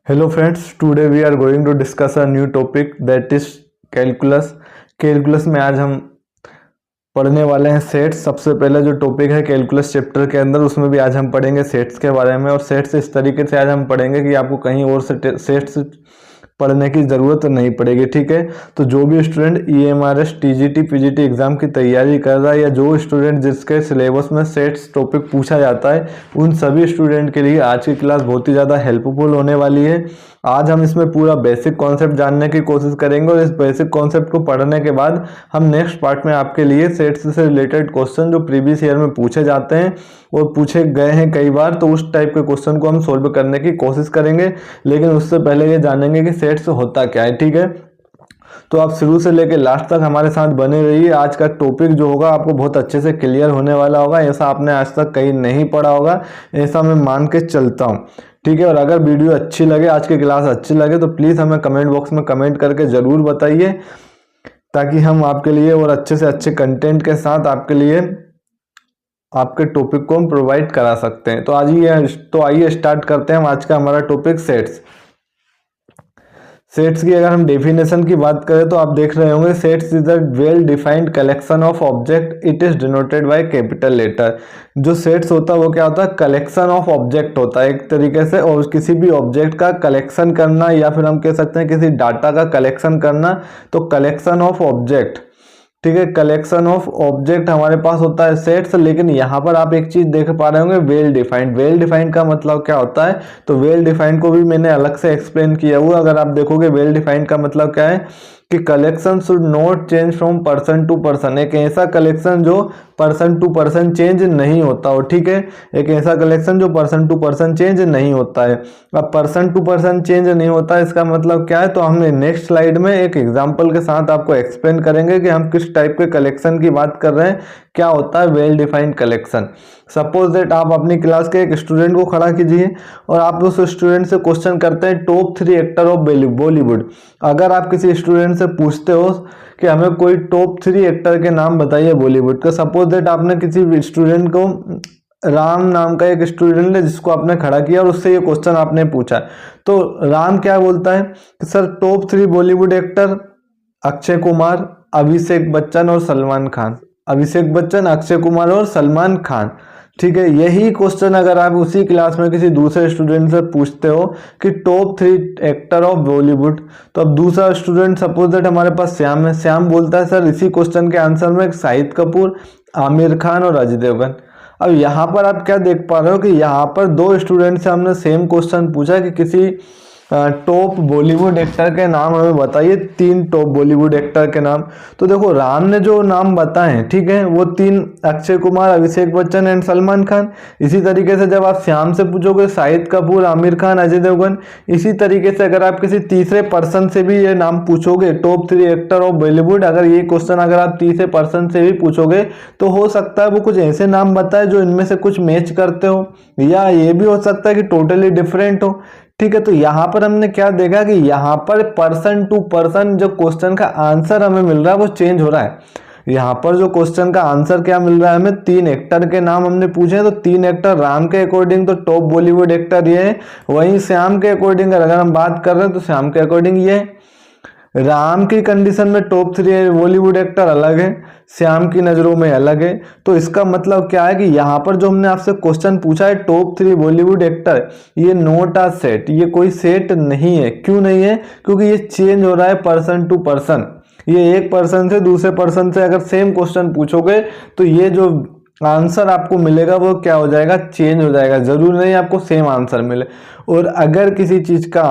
Hello friends, today we are going to discuss a new topic that is calculus. Calculus में आज हम पढ़ने वाले हैं सेट्स। सबसे पहले जो टॉपिक है कैलकुलस चैप्टर के अंदर, उसमें भी आज हम पढ़ेंगे सेट्स के बारे में। और सेट्स इस तरीके से आज हम पढ़ेंगे कि आपको कहीं और से सेट्स पढ़ने की ज़रूरत नहीं पड़ेगी, ठीक है। तो जो भी student EMRS TGT PGT exam की तैयारी कर रहा है या जो स्टूडेंट जिसके सिलेबस में सेट्स टॉपिक पूछा जाता है, उन सभी स्टूडेंट के लिए आज की क्लास बहुत ही ज़्यादा हेल्पफुल होने वाली है। आज हम इसमें पूरा बेसिक कॉन्सेप्ट जानने की कोशिश करेंगे और इस बेसिक कॉन्सेप्ट को पढ़ने के बाद हम नेक्स्ट पार्ट में आपके लिए सेट्स से रिलेटेड क्वेश्चन जो प्रीवियस ईयर में पूछे जाते हैं और पूछे गए हैं कई बार, तो उस टाइप के क्वेश्चन को हम सोल्व करने की कोशिश करेंगे। लेकिन उससे पहले ये जानेंगे कि सेट्स होता क्या है, ठीक है। तो आप शुरू से लेकर लास्ट तक हमारे साथ बने रहिए। आज का टॉपिक जो होगा आपको बहुत अच्छे से क्लियर होने वाला होगा। ऐसा आपने आज तक कहीं नहीं पढ़ा होगा, ऐसा मैं मान के चलता हूँ, ठीक है। और अगर वीडियो अच्छी लगे, आज की क्लास अच्छी लगे, तो प्लीज़ हमें कमेंट बॉक्स में कमेंट करके ज़रूर बताइए, ताकि हम आपके लिए और अच्छे से अच्छे कंटेंट के साथ आपके लिए आपके टॉपिक को हम प्रोवाइड करा सकते हैं। तो आइए स्टार्ट करते हैं हम आज का हमारा टॉपिक सेट्स। सेट्स की अगर हम डेफिनेशन की बात करें तो आप देख रहे होंगे, sets is a well defined collection of object, it is denoted by capital letter. जो सेट्स होता है वो क्या होता है, कलेक्शन ऑफ ऑब्जेक्ट होता है एक तरीके से। और किसी भी ऑब्जेक्ट का कलेक्शन करना, या फिर हम कह सकते हैं किसी डाटा का कलेक्शन करना, तो कलेक्शन ऑफ ऑब्जेक्ट, ठीक है, कलेक्शन ऑफ ऑब्जेक्ट हमारे पास होता है सेट्स। लेकिन यहाँ पर आप एक चीज देख पा रहे होंगे, वेल डिफाइंड। वेल डिफाइंड का मतलब क्या होता है, तो वेल डिफाइंड को भी मैंने अलग से एक्सप्लेन किया हुआ। अगर आप देखोगे वेल डिफाइंड का मतलब क्या है कि collection should not change from person to person. एक ऐसा कलेक्शन जो पर्सन टू पर्सन चेंज नहीं होता हो, ठीक है। एक ऐसा कलेक्शन जो पर्सन टू पर्सन चेंज नहीं होता है। अब पर्सन टू पर्सन चेंज नहीं होता है, इसका मतलब क्या है, तो हमने नेक्स्ट स्लाइड में एक एग्जांपल के साथ आपको एक्सप्लेन करेंगे कि हम किस टाइप के कलेक्शन की बात कर रहे हैं, क्या होता है well defined collection. Suppose that आप अपनी क्लास के एक स्टूडेंट को खड़ा कीजिए और आप उस स्टूडेंट से क्वेश्चन करते हैं टॉप 3 एक्टर ऑफ बॉलीवुड। अगर आप किसी स्टूडेंट से पूछते हो कि हमें कोई टॉप 3 एक्टर के नाम बताइए बॉलीवुड के, सपोज दैट आपने किसी स्टूडेंट को, राम नाम का एक स्टूडेंट है जिसको आपने खड़ा किया और उससे ये क्वेश्चन आपने पूछा, तो राम क्या बोलता है कि sir top 3 Bollywood actor, Akshay Kumar, Abhishek Bachchan और सलमान खान। अभिषेक बच्चन, अक्षय कुमार और सलमान खान, ठीक है। यही क्वेश्चन अगर आप उसी क्लास में किसी दूसरे स्टूडेंट से पूछते हो कि टॉप 3 एक्टर ऑफ बॉलीवुड, तो अब दूसरा स्टूडेंट सपोज दैट हमारे पास श्याम है, श्याम बोलता है सर इसी क्वेश्चन के आंसर में शाहिद कपूर, आमिर खान और अजय देवगन। अब यहाँ पर आप क्या देख पा रहे हो कि यहाँ पर दो स्टूडेंट से हमने सेम क्वेश्चन पूछा कि किसी टॉप बॉलीवुड एक्टर के नाम हमें बताइए, 3 टॉप बॉलीवुड एक्टर के नाम। तो देखो राम ने जो नाम बताए हैं, ठीक है, वो 3 अक्षय कुमार, अभिषेक बच्चन एंड सलमान खान। इसी तरीके से जब आप श्याम से पूछोगे शाहिद कपूर, आमिर खान, अजय देवगन। इसी तरीके से अगर आप किसी तीसरे पर्सन से भी ये नाम पूछोगे, टॉप 3 एक्टर ऑफ बॉलीवुड, अगर ये क्वेश्चन अगर आप तीसरे पर्सन से भी पूछोगे तो हो सकता है वो कुछ ऐसे नाम बताए जो इनमें से कुछ मैच करते हो, या ये भी हो सकता है कि टोटली डिफरेंट हो, ठीक है। तो यहाँ पर हमने क्या देखा कि यहाँ पर पर्सन टू पर्सन जो क्वेश्चन का आंसर हमें मिल रहा है वो चेंज हो रहा है। यहाँ पर जो क्वेश्चन का आंसर क्या मिल रहा है हमें, 3 एक्टर के नाम हमने पूछे हैं, तो 3 एक्टर राम के अकॉर्डिंग तो टॉप बॉलीवुड एक्टर ये है। वहीं श्याम के अकॉर्डिंग अगर हम बात कर रहे हैं तो श्याम के अकॉर्डिंग ये है। राम की कंडीशन में टॉप 3 बॉलीवुड एक्टर अलग है, श्याम की नज़रों में अलग है। तो इसका मतलब क्या है कि यहाँ पर जो हमने आपसे क्वेश्चन पूछा है टॉप 3 बॉलीवुड एक्टर, ये नोट आ सेट, ये कोई सेट नहीं है। क्यों नहीं है, क्योंकि ये चेंज हो रहा है पर्सन टू पर्सन। ये एक पर्सन से दूसरे पर्सन से अगर सेम क्वेश्चन पूछोगे तो ये जो आंसर आपको मिलेगा वो क्या हो जाएगा, चेंज हो जाएगा। जरूर नहीं आपको सेम आंसर मिले। और अगर किसी चीज का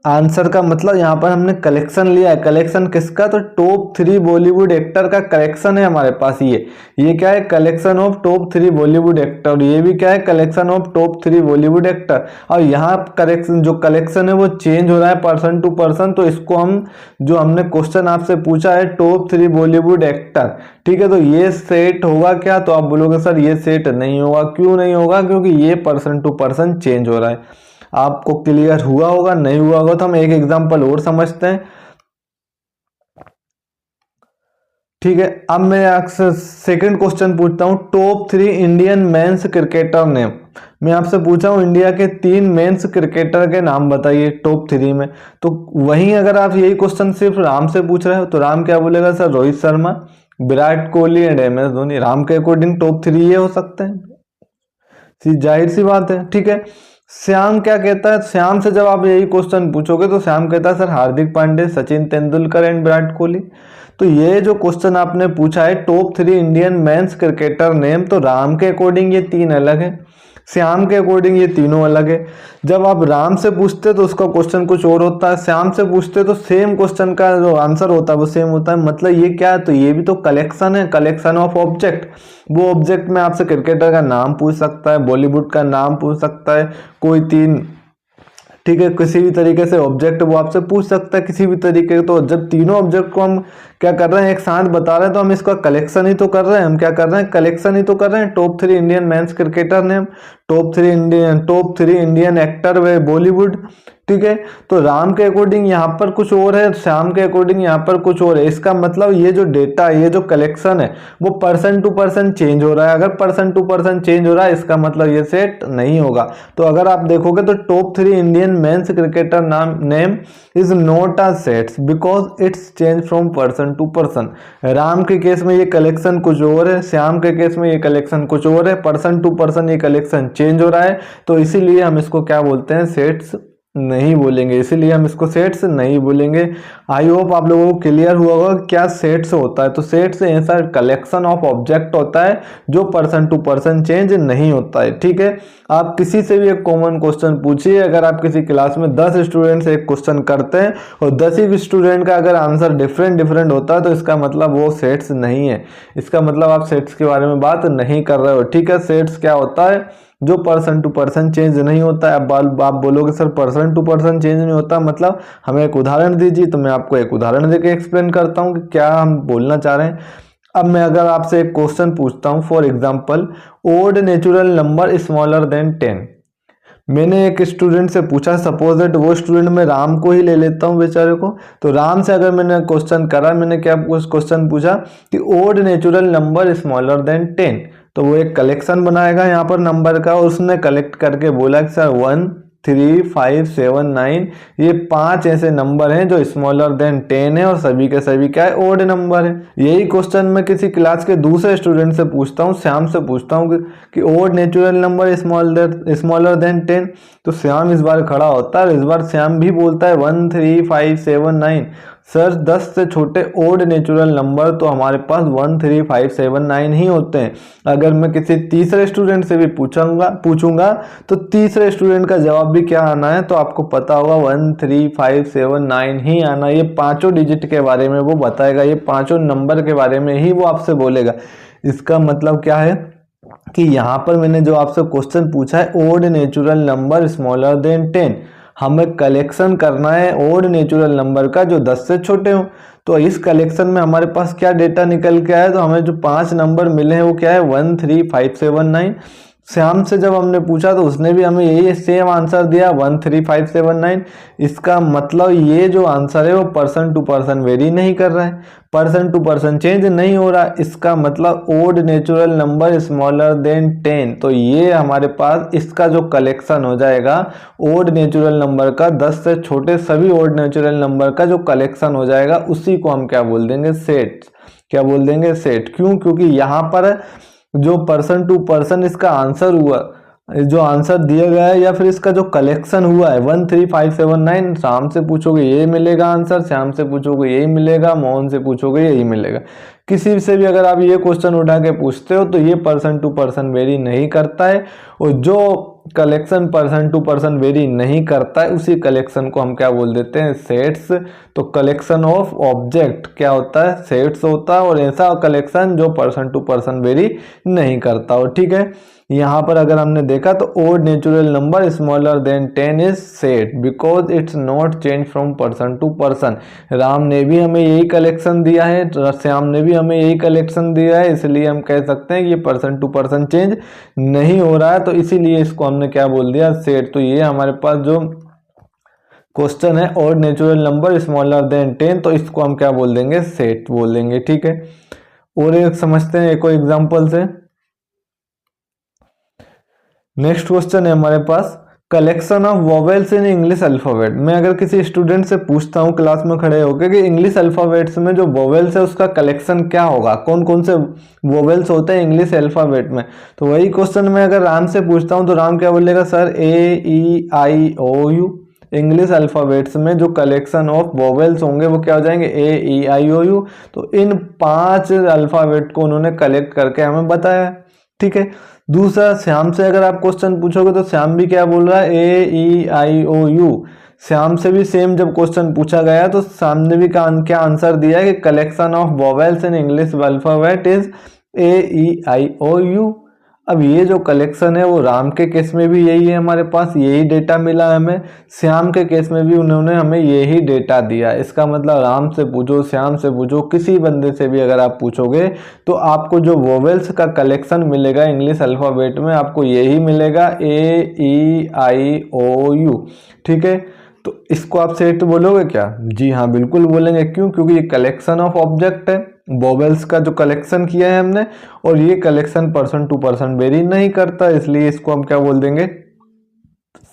आंसर का मतलब यहाँ पर हमने कलेक्शन लिया है, कलेक्शन किसका, तो टॉप 3 बॉलीवुड एक्टर का कलेक्शन है हमारे पास। ये क्या है, collection of top 3 Bollywood actor. ये भी क्या है, collection of top 3 Bollywood actor. और यहाँ कलेक्शन जो कलेक्शन है वो चेंज हो रहा है पर्सन टू पर्सन। तो इसको हम, जो हमने क्वेश्चन आपसे पूछा है टॉप 3 बॉलीवुड एक्टर, ठीक है, तो ये सेट होगा क्या, तो आप बोलोगे सर ये सेट नहीं होगा। क्यों नहीं होगा, क्योंकि ये पर्सन टू पर्सन चेंज हो रहा है। आपको क्लियर हुआ होगा, नहीं हुआ होगा तो हम एक एग्जांपल और समझते हैं, ठीक है, अब मैं आपसे सेकंड क्वेश्चन पूछता हूँ, top 3 Indian men's cricketer name. मैं आपसे पूछा हूँ इंडिया के 3 मेंस क्रिकेटर के नाम बताइए टॉप 3 में। तो वहीं अगर आप यही क्वेश्चन सिर्फ राम से पूछ रहे हो तो राम क्या बोलेगा sir, Rohit Sharma, Virat Kohli and MS Dhoni. Ram के अकॉर्डिंग टॉप 3 ये हो सकते हैं, जाहिर सी बात है। ठीक है, श्याम क्या कहता है, श्याम से जब आप यही क्वेश्चन पूछोगे तो श्याम कहता है सर हार्दिक पांड्या, सचिन तेंदुलकर एंड विराट कोहली। तो ये जो क्वेश्चन आपने पूछा है top 3 Indian men's cricketer name, तो राम के अकॉर्डिंग ये 3 अलग है, श्याम के अकॉर्डिंग ये तीनों अलग है। जब आप राम से पूछते तो उसका क्वेश्चन कुछ और होता है, श्याम से पूछते तो सेम क्वेश्चन का जो आंसर होता है वो सेम होता है। मतलब ये क्या है, तो ये भी तो कलेक्शन है, कलेक्शन ऑफ ऑब्जेक्ट। वो ऑब्जेक्ट में आपसे क्रिकेटर का नाम पूछ सकता है, बॉलीवुड का नाम पूछ सकता है, कोई 3, ठीक है, किसी भी तरीके से ऑब्जेक्ट वो आपसे पूछ सकता है किसी भी तरीके। तो जब तीनों ऑब्जेक्ट को हम क्या कर रहे हैं एक साथ बता रहे हैं तो हम इसका कलेक्शन ही तो कर रहे हैं, हम क्या कर रहे हैं कलेक्शन ही तो कर रहे हैं। Top 3 Indian men's cricketer name, top 3 Indian actor वे बॉलीवुड। ठीक है, तो राम के अकॉर्डिंग यहाँ पर कुछ और है, श्याम के अकॉर्डिंग यहाँ पर कुछ और है। इसका मतलब ये जो डेटा, ये जो कलेक्शन है वो पर्सन टू पर्सन चेंज हो रहा है। अगर पर्सन टू पर्सन चेंज हो रहा है इसका मतलब ये सेट नहीं होगा। तो अगर आप देखोगे तो टॉप 3 इंडियन मेंस क्रिकेटर नाम name is not a sets because it's change from person to person. Ram के केस में ये कलेक्शन कुछ और है, श्याम के केस में ये कलेक्शन कुछ और है, पर्सन टू पर्सन ये कलेक्शन चेंज हो रहा है। तो इसीलिए हम इसको क्या बोलते हैं, सेट्स नहीं बोलेंगे, इसीलिए हम इसको सेट्स नहीं बोलेंगे। आई होप आप लोगों को क्लियर हुआ होगा क्या सेट्स होता है। तो सेट्स ऐसा कलेक्शन ऑफ ऑब्जेक्ट होता है जो पर्सन टू पर्सन चेंज नहीं होता है। ठीक है, आप किसी से भी एक कॉमन क्वेश्चन पूछिए, अगर आप किसी क्लास में 10 स्टूडेंट से एक क्वेश्चन करते हैं और 10 ही स्टूडेंट का अगर आंसर डिफरेंट होता है तो इसका मतलब वो सेट्स नहीं है, इसका मतलब आप सेट्स के बारे में बात नहीं कर रहे हो। ठीक है, सेट्स क्या होता है, जो पर्सन टू पर्सन चेंज नहीं होता है। अब आप बोलोगे sir person to person change नहीं होता, मतलब हमें एक उदाहरण दीजिए। तो मैं आपको एक उदाहरण देके एक्सप्लेन करता हूँ कि क्या हम बोलना चाह रहे हैं। अब मैं अगर आपसे एक क्वेश्चन पूछता हूँ, for example odd natural number smaller than 10। मैंने एक स्टूडेंट से पूछा, सपोज दैट वो स्टूडेंट मैं राम को ही ले लेता हूँ बेचारे को। तो राम से अगर मैंने क्वेश्चन करा, मैंने क्या क्वेश्चन पूछा कि odd natural number smaller than 10, तो वो एक कलेक्शन बनाएगा यहाँ पर नंबर का, और उसने कलेक्ट करके बोला कि सर 1 3 5 7 9 ये 5 ऐसे नंबर हैं जो स्मॉलर देन 10 है और सभी के सभी क्या है, ओड नंबर है। यही क्वेश्चन मैं किसी क्लास के दूसरे स्टूडेंट से पूछता हूँ, श्याम से पूछता हूँ कि odd natural number smaller than 10। तो श्याम इस बार खड़ा होता है, इस बार श्याम भी बोलता है 1 3 5 7 9। सर 10 से छोटे ओड नेचुरल नंबर तो हमारे पास 1 3 5 7 9 ही होते हैं। अगर मैं किसी तीसरे स्टूडेंट से भी पूछूंगा तो तीसरे स्टूडेंट का जवाब भी क्या आना है, तो आपको पता होगा 1 3 5 7 9 ही आना। ये पांचों डिजिट के बारे में वो बताएगा, ये पांचों नंबर के बारे में ही वो आपसे बोलेगा। इसका मतलब क्या है कि यहाँ पर मैंने जो आपसे क्वेश्चन पूछा है odd natural number smaller than 10, हमें कलेक्शन करना है ओड नेचुरल नंबर का जो 10 से छोटे हो। तो इस कलेक्शन में हमारे पास क्या डेटा निकल के आया, तो हमें जो 5 नंबर मिले हैं वो क्या है 1 3 5 7 9। श्याम से जब हमने पूछा तो उसने भी हमें यही सेम आंसर दिया 1 3 5 7 9। इसका मतलब ये जो आंसर है वो पर्सन टू पर्सन वेरी नहीं कर रहा है, पर्सन टू पर्सन चेंज नहीं हो रहा। इसका मतलब odd natural number smaller than 10। तो ये हमारे पास इसका जो कलेक्शन हो जाएगा ओड नेचुरल नंबर का, 10 से छोटे सभी ओड नेचुरल नंबर का जो कलेक्शन हो जाएगा उसी को हम क्या बोल देंगे, सेट। क्या बोल देंगे, सेट। क्यों, क्योंकि यहाँ पर जो पर्सन टू पर्सन इसका आंसर हुआ, जो आंसर दिया गया है या फिर इसका जो कलेक्शन हुआ है 1 3 5 7 9, शाम से पूछोगे ये मिलेगा आंसर, श्याम से पूछोगे यही मिलेगा, मोहन से पूछोगे यही मिलेगा। किसी से भी अगर आप ये क्वेश्चन उठा के पूछते हो तो ये पर्सन टू पर्सन वेरी नहीं करता है, और जो collection person to person vary नहीं करता है उसी कलेक्शन को हम क्या बोल देते हैं, सेट्स। तो कलेक्शन ऑफ ऑब्जेक्ट क्या होता है, सेट्स होता है, और ऐसा कलेक्शन जो पर्सन टू पर्सन वेरी नहीं करता हो। ठीक है, यहाँ पर अगर हमने देखा तो odd natural number smaller than 10 is set because it's not change from person to person. Ram ने भी हमें यही कलेक्शन दिया है, श्याम ने भी हमें यही कलेक्शन दिया है, इसलिए हम कह सकते हैं कि ये पर्सन टू पर्सन चेंज नहीं हो रहा है। तो इसीलिए इसको हमने क्या बोल दिया, सेट। तो ये हमारे पास जो क्वेश्चन है और नेचुरल नंबर स्मॉलर देन 10, तो इसको हम क्या बोल देंगे, सेट बोल देंगे। ठीक है, और एक समझते हैं एक और एग्जांपल से। नेक्स्ट क्वेश्चन है हमारे पास, collection of vowels in English alphabet. मैं अगर किसी स्टूडेंट से पूछता हूँ क्लास में खड़े होकर कि इंग्लिश अल्फाबेट्स में जो वोवेल्स है उसका कलेक्शन क्या होगा, कौन कौन से वोवेल्स होते हैं इंग्लिश अल्फाबेट में, तो वही क्वेश्चन मैं अगर राम से पूछता हूँ तो राम क्या बोलेगा, sir A E I O U। English alphabets में जो कलेक्शन ऑफ वोवेल्स होंगे वो क्या हो जाएंगे, A E I O U। तो इन 5 अल्फाबेट को उन्होंने कलेक्ट करके हमें बताया। ठीक है, दूसरा श्याम से अगर आप क्वेश्चन पूछोगे तो श्याम भी क्या बोल रहा है, A E I O U। Shyam से भी सेम जब क्वेश्चन पूछा गया तो श्याम ने भी क्या आंसर दिया है कि collection of vowels in English alphabet is A E I O U। अब ये जो कलेक्शन है वो राम के केस में भी यही है, हमारे पास यही डेटा मिला है हमें, श्याम के केस में भी उन्होंने हमें यही डेटा दिया। इसका मतलब राम से पूछो, श्याम से पूछो, किसी बंदे से भी अगर आप पूछोगे तो आपको जो वोवेल्स का कलेक्शन मिलेगा इंग्लिश अल्फाबेट में आपको यही मिलेगा, A E I O U। ठीक है, तो इसको आप सेट बोलोगे क्या, जी हाँ बिल्कुल बोलेंगे। क्यों, क्योंकि ये कलेक्शन ऑफ ऑब्जेक्ट है, वोवेल्स का जो कलेक्शन किया है हमने, और ये collection person to person vary नहीं करता, इसलिए इसको हम क्या बोल देंगे,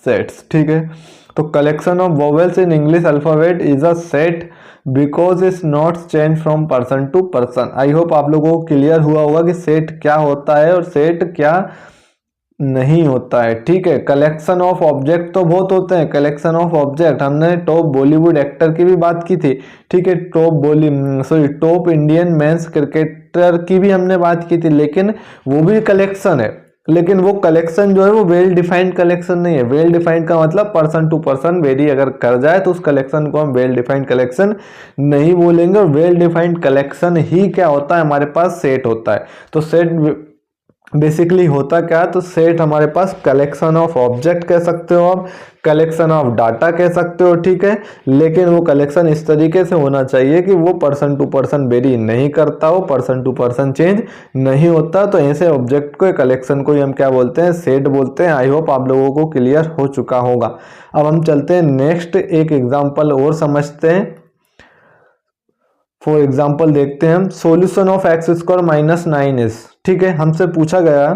सेट्स। ठीक है, तो collection of vowels in English alphabet is a set because it's not change from person to person. I hope आप लोगों को क्लियर हुआ होगा कि सेट क्या होता है और सेट क्या नहीं होता है। ठीक है, कलेक्शन ऑफ ऑब्जेक्ट तो बहुत होते हैं, कलेक्शन ऑफ ऑब्जेक्ट हमने टॉप बॉलीवुड एक्टर की भी बात की थी। ठीक है, टॉप इंडियन मेंस क्रिकेटर की भी हमने बात की थी, लेकिन वो भी कलेक्शन है, लेकिन वो कलेक्शन जो है वो वेल डिफाइंड कलेक्शन नहीं है। वेल डिफाइंड का मतलब पर्सन टू पर्सन वेरी अगर कर जाए तो उस कलेक्शन को हम वेल डिफाइंड कलेक्शन नहीं बोलेंगे। और वेल डिफाइंड कलेक्शन ही क्या होता है, हमारे पास सेट होता है। तो सेट बेसिकली होता क्या है, तो सेट हमारे पास कलेक्शन ऑफ ऑब्जेक्ट कह सकते हो आप, कलेक्शन ऑफ डाटा कह सकते हो। ठीक है, लेकिन वो कलेक्शन इस तरीके से होना चाहिए कि वो पर्सन टू पर्सन वेरी नहीं करता हो, पर्सन टू पर्सन चेंज नहीं होता। तो ऐसे ऑब्जेक्ट को, कलेक्शन को ही हम क्या बोलते हैं, सेट बोलते हैं। आई होप आप लोगों को क्लियर हो चुका होगा। अब हम चलते हैं नेक्स्ट एक एग्जाम्पल और समझते हैं। फॉर एग्जाम्पल देखते हैं हम, सोल्यूशन ऑफ x² - 9 इज। ठीक है, हमसे पूछा गया,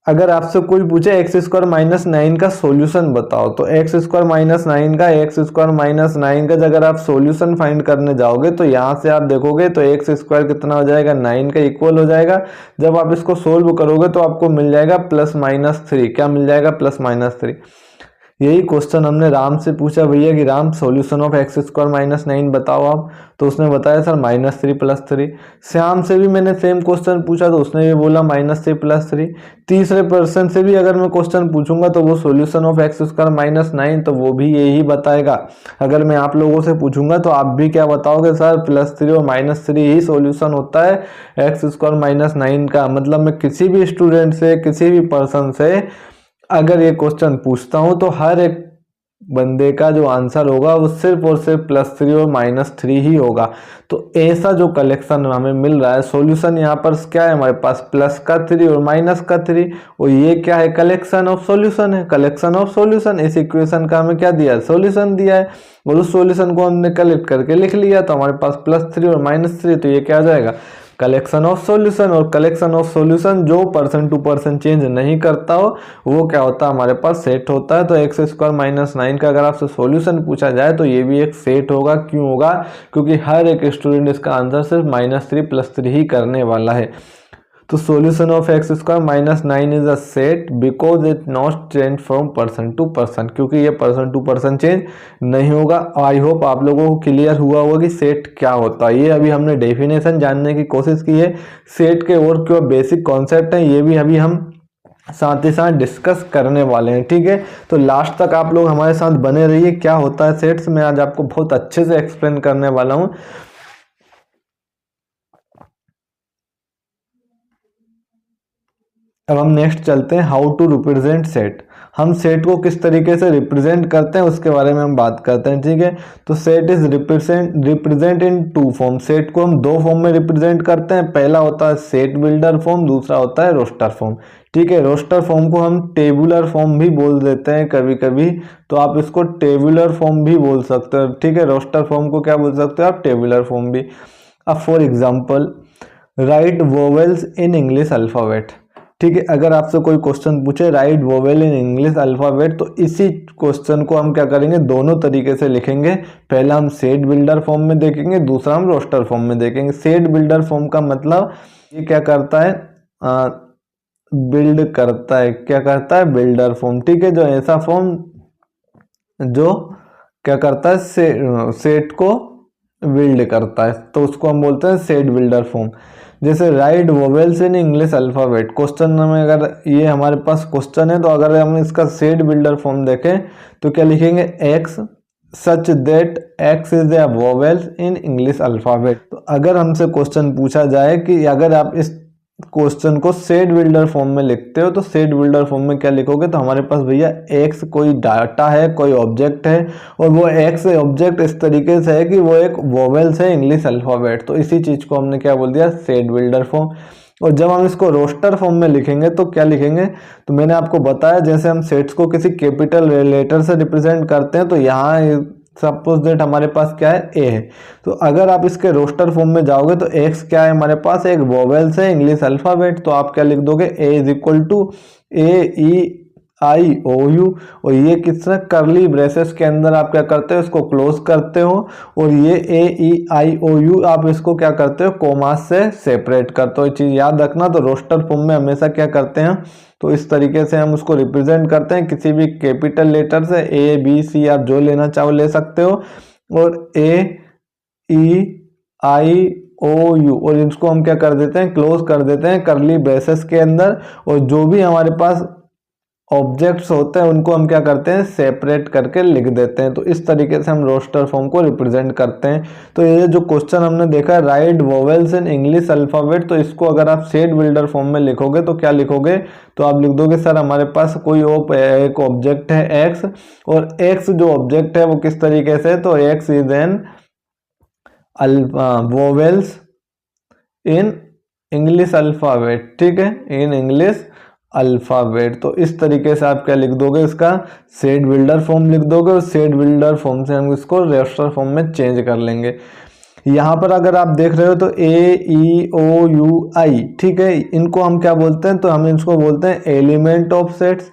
अगर आपसे कोई पूछे x² - 9 का सॉल्यूशन बताओ, तो x² - 9 का x² - 9 का अगर आप सॉल्यूशन फाइंड करने जाओगे तो यहाँ से आप देखोगे तो x² कितना हो जाएगा, 9 का इक्वल हो जाएगा। जब आप इसको सोल्व करोगे तो आपको मिल जाएगा +-3। क्या मिल जाएगा, +-3। यही क्वेश्चन हमने राम से पूछा, भैया कि राम सॉल्यूशन ऑफ x² - 9 बताओ आप, तो उसने बताया सर -3 + 3। श्याम से भी मैंने सेम क्वेश्चन पूछा तो उसने भी बोला -3 + 3। तीसरे पर्सन से भी अगर मैं क्वेश्चन पूछूंगा तो वो सॉल्यूशन ऑफ x² - 9 तो वो भी यही बताएगा। अगर मैं आप लोगों से पूछूंगा तो आप भी क्या बताओगे, सर +3 और -3 ही सॉल्यूशन होता है x² - 9 का। मतलब मैं किसी भी स्टूडेंट से, किसी भी पर्सन से अगर ये क्वेश्चन पूछता हूं तो हर एक बंदे का जो आंसर होगा वो सिर्फ और सिर्फ +3 और -3 ही होगा। तो ऐसा जो कलेक्शन हमें मिल रहा है, सॉल्यूशन यहाँ पर क्या है हमारे पास, +3 और -3, और ये क्या है, कलेक्शन ऑफ सॉल्यूशन है, कलेक्शन ऑफ सॉल्यूशन। इस इक्वेशन का हमें क्या दिया है, सॉल्यूशन दिया है, और उस सॉल्यूशन को हमने कलेक्ट करके लिख लिया, तो हमारे पास +3 और -3, तो ये क्या आ जाएगा, कलेक्शन ऑफ सॉल्यूशन। और कलेक्शन ऑफ सॉल्यूशन जो पर्सन टू पर्सन चेंज नहीं करता हो वो क्या होता है, हमारे पास सेट होता है। तो x² - 9 का अगर आपसे सॉल्यूशन पूछा जाए तो ये भी एक सेट होगा। क्यों होगा, क्योंकि हर एक स्टूडेंट इसका आंसर सिर्फ -3 + 3 ही करने वाला है। तो solution of x² - 9 is a set because it not change from person to person, क्योंकि ये पर्सन टू पर्सन चेंज नहीं होगा। आई होप आप लोगों को क्लियर हुआ होगा कि सेट क्या होता है। ये अभी हमने डेफिनेशन जानने की कोशिश की है, सेट के और क्या बेसिक कॉन्सेप्ट हैं ये भी अभी हम साथ ही साथ डिस्कस करने वाले हैं। ठीक है, तो लास्ट तक आप लोग हमारे साथ बने रहिए। क्या होता है सेट्स, मैं आज आपको बहुत अच्छे से एक्सप्लेन करने वाला हूँ। अब हम नेक्स्ट चलते हैं, हाउ टू रिप्रेजेंट सेट। हम सेट को किस तरीके से रिप्रेजेंट करते हैं उसके बारे में हम बात करते हैं, ठीक है। तो set is represent in two form, set को हम दो फॉर्म में रिप्रेजेंट करते हैं। पहला होता है सेट बिल्डर फॉर्म, दूसरा होता है रोस्टर फॉर्म, ठीक है। रोस्टर फॉर्म को हम टेबुलर फॉर्म भी बोल देते हैं कभी कभी, तो आप इसको टेबुलर फॉर्म भी बोल सकते हो, ठीक है। रोस्टर फॉर्म को क्या बोल सकते हो आप, टेबुलर फॉर्म भी। अब for example right vowels in English alphabet, ठीक है। अगर आपसे कोई क्वेश्चन पूछे right vowel in English alphabet, तो इसी क्वेश्चन को हम क्या करेंगे, दोनों तरीके से लिखेंगे। पहला हम सेट बिल्डर फॉर्म में देखेंगे, दूसरा हम रोस्टर फॉर्म में देखेंगे। सेट बिल्डर फॉर्म का मतलब ये क्या करता है, बिल्ड करता है, क्या करता है, बिल्डर फॉर्म, ठीक है। जो ऐसा फॉर्म जो क्या करता है, सेट को बिल्ड करता है, तो उसको हम बोलते हैं सेट बिल्डर फॉर्म। जैसे right vowels in English alphabet, question में अगर ये हमारे पास क्वेश्चन है, तो अगर हम इसका सेट बिल्डर फॉर्म देखें तो क्या लिखेंगे, x such that x is a vowels in English alphabet. तो अगर हमसे क्वेश्चन पूछा जाए कि अगर आप इस क्वेश्चन को सेट बिल्डर फॉर्म में लिखते हो, तो सेट बिल्डर फॉर्म में क्या लिखोगे, तो हमारे पास भैया एक्स कोई डाटा है, कोई ऑब्जेक्ट है, और वो एक्स ऑब्जेक्ट इस तरीके से है कि वो एक वोवेल्स है इंग्लिश अल्फ़ाबेट, तो इसी चीज को हमने क्या बोल दिया, सेट बिल्डर फॉर्म। और जब हम इसको रोस्टर फॉर्म में लिखेंगे तो क्या लिखेंगे, तो मैंने आपको बताया जैसे हम सेट्स को किसी कैपिटल लेटर से रिप्रेजेंट करते हैं, तो यहाँ सपोज दैट हमारे पास क्या है, ए है। तो अगर आप इसके रोस्टर फॉर्म में जाओगे तो एक्स क्या है हमारे पास, एक वोवेल्स है इंग्लिश अल्फ़ाबेट, तो आप क्या लिख दोगे, ए इज इक्वल टू AEIOU, और ये किसने, करली ब्रेसेस के अंदर आप क्या करते हो, इसको क्लोज करते हो, और ये AEIOU आप इसको क्या करते हो, कोमास से सेपरेट करते हो। ये चीज याद रखना। तो रोस्टर फॉर्म में हमेशा क्या करते हैं, तो इस तरीके से हम उसको रिप्रेजेंट करते हैं किसी भी कैपिटल लेटर से, ABC आप जो लेना चाहो ले सकते हो, और AEIOU, और इसको हम क्या कर देते हैं, क्लोज कर देते हैं करली ब्रेसेस के अंदर, और जो भी हमारे पास ऑब्जेक्ट्स होते हैं उनको हम क्या करते हैं, सेपरेट करके लिख देते हैं। तो इस तरीके से हम रोस्टर फॉर्म को रिप्रेजेंट करते हैं। तो ये जो क्वेश्चन हमने देखा right vowels in English alphabet, तो इसको अगर आप सेट बिल्डर फॉर्म में लिखोगे तो क्या लिखोगे, तो आप लिख दोगे सर हमारे पास कोई एक ऑब्जेक्ट है एक्स, और एक्स जो ऑब्जेक्ट है वो किस तरीके से, तो x is an vowels in English alphabet, ठीक है, इन इंग्लिश अल्फ़ाबेट। तो इस तरीके से आप क्या लिख दोगे, इसका सेट बिल्डर फॉर्म लिख दोगे, और सेट बिल्डर फॉर्म से हम इसको रोस्टर फॉर्म में चेंज कर लेंगे। यहाँ पर अगर आप देख रहे हो तो AEOUI, ठीक है, इनको हम क्या बोलते हैं, तो हम इसको बोलते हैं एलिमेंट ऑफ सेट्स,